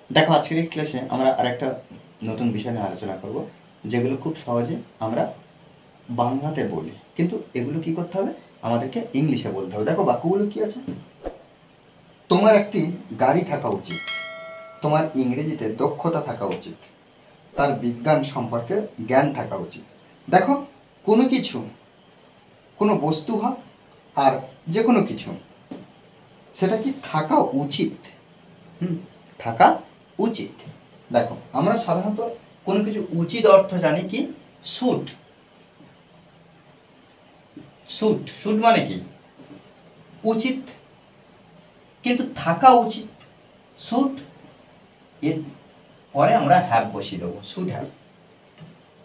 দেখো আজকের এই ক্লাসে আমরা আরেকটা নতুন বিষয় নিয়ে আলোচনা করব, যেগুলো খুব সহজে আমরা বাংলাতে বলি, কিন্তু এগুলো কি করতে হবে, আমাদেরকে ইংলিশে বলতে হবে। দেখো বাক্যগুলো কি আছে। তোমার একটি গাড়ি থাকা উচিত, তোমার ইংরেজিতে দক্ষতা থাকা উচিত, তার বিজ্ঞান সম্পর্কে জ্ঞান থাকা উচিত। দেখো, কোনো কিছু, কোনো বস্তু হোক আর যে কোনো কিছু, সেটা কি থাকা উচিত। থাকা উচিত। দেখো আমরা সাধারণত কোনো কিছু উচিত অর্থ জানি কি, শুড। শুড শুড মানে কি, উচিত, কিন্তু থাকা উচিত। শুড এর পরে আমরা হ্যাভ বসিয়ে দেবো, শুড হ্যাভ।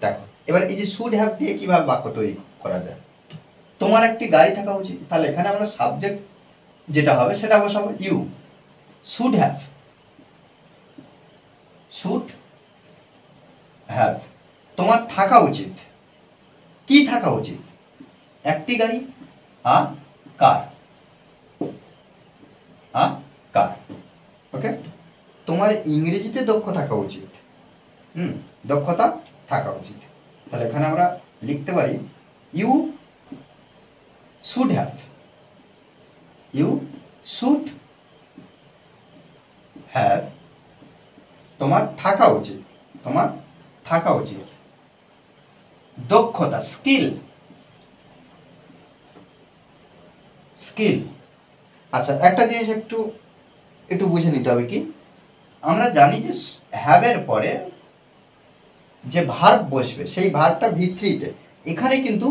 দেখো এবার এই যে শুড হ্যাভ দিয়ে কিভাবে বাক্য তৈরি করা যায়। তোমার একটি গাড়ি থাকা উচিত, তাহলে এখানে আমরা সাবজেক্ট যেটা হবে সেটা বসাবো you. Should have, should have. তোমার থাকা উচিত, কি থাকা উচিত, একটি গাড়ি আর কার, আর কার। ওকে, তোমার ইংরেজিতে দক্ষ থাকা উচিত। দক্ষতা থাকা উচিত। তাহলে এখানে আমরা লিখতে পারি you should have, you should have. তোমার থাকা উচিত, তোমার থাকা উচিত দক্ষতা, স্কিল, স্কিল। আচ্ছা একটা জিনিস একটু একটু বুঝে নিতে হবে কি, আমরা জানি যে হ্যাভের পরে যে ভার্ব বসবে সেই ভার্বটা ভিত্তিতে, এখানে কিন্তু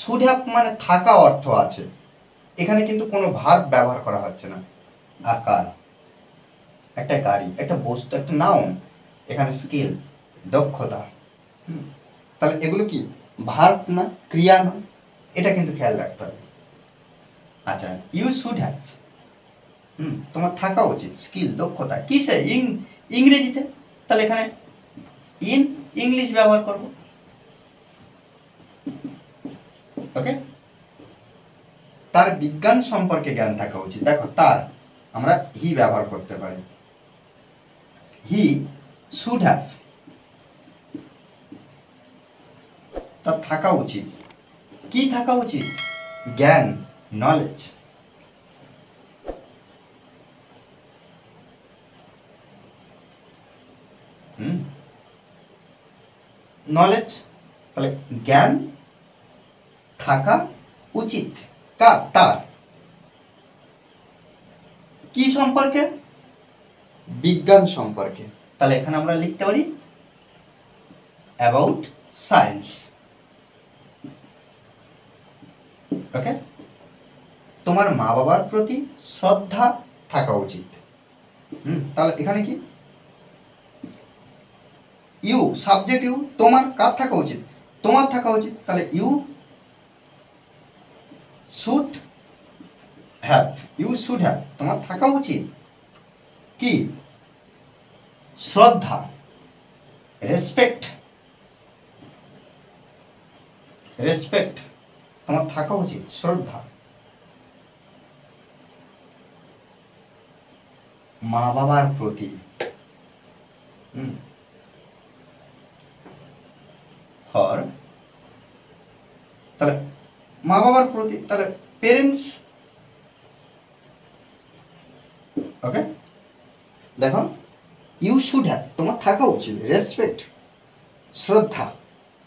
শুড হ্যাভ মানে থাকা অর্থ আছে, এখানে কিন্তু কোনো ভার্ব ব্যবহার করা হচ্ছে না। আকার, একটা গাড়ি, একটা বস্তু, একটা নাউন, এখানে স্কিল, দক্ষতা। তাহলে এগুলো কি ভার্ব না, ক্রিয়া না, এটা কিন্তু খেয়াল রাখতে হবে। আচ্ছা ইউ শুড হ্যাভ, তোমার থাকা উচিত, স্কিল, দক্ষতা কিসে, ইংরেজিতে। তাহলে এখানে ইন ইংলিশ ব্যবহার করব। ওকে, তার বিজ্ঞান সম্পর্কে জ্ঞান থাকা উচিত। দেখো তার আমরা হি ব্যবহার করতে পারি, হি শুড হ্যাভ, তার থাকা উচিত, কি থাকা উচিত, জ্ঞান, নলেজ। নলেজ, তাহলে জ্ঞান থাকা উচিত কার, তার। কি সম্পর্কে, বিজ্ঞান সম্পর্কে। তাহলে এখানে আমরা লিখতে পারি অ্যাবাউট সায়েন্স। ওকে, তোমার মা বাবার প্রতি শ্রদ্ধা থাকা উচিত। তাহলে এখানে কি ইউ সাবজেক্ট, ইউ তোমার কার থাকা উচিত, তোমার থাকা উচিত। তাহলে you should have, you should have, তোমার থাকা উচিত কি, শ্রদ্ধা, রেসপেক্ট, রেসপেক্ট, তোমার থাকা উচিত শ্রদ্ধা মা বাবার প্রতি। ফর, তাহলে মা বাবার প্রতি, তাহলে পেরেন্টস। ওকে, দেখো ইউ শুড হ্যাভ, তোমার থাকা উচিত, রেসপেক্ট, শ্রদ্ধা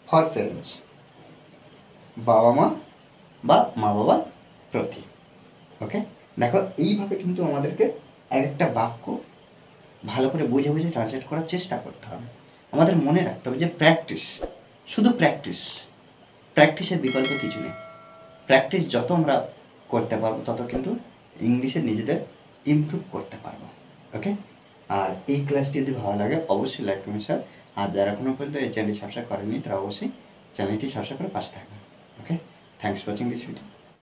ফর পেরেন্টস, বাবা মা বা মা বাবার প্রতি। ওকে, দেখো এইভাবে কিন্তু আমাদেরকে এক একটা বাক্য ভালো করে বুঝে বুঝে ট্রান্সলেট করার চেষ্টা করতে হবে। আমাদের মনে রাখতে হবে যে প্র্যাকটিস, শুধু প্র্যাকটিস, প্র্যাকটিসের বিকল্প কিছু নেই। প্র্যাকটিস যত আমরা করতে পারবো তত কিন্তু ইংলিশে নিজেদের ইমপ্রুভ করতে পারবো। ওকে, আর এই ক্লাসটি যদি ভালো লাগে অবশ্যই লাইক কমেন্ট শেয়ার, আর যারা এখনও পর্যন্ত এই চ্যানেলটি সাবস্ক্রাইব করেনি তারা অবশ্যই চ্যানেলটি সাবস্ক্রাইব করে পাশে থাকবেন। Okay, thanks for watching this video.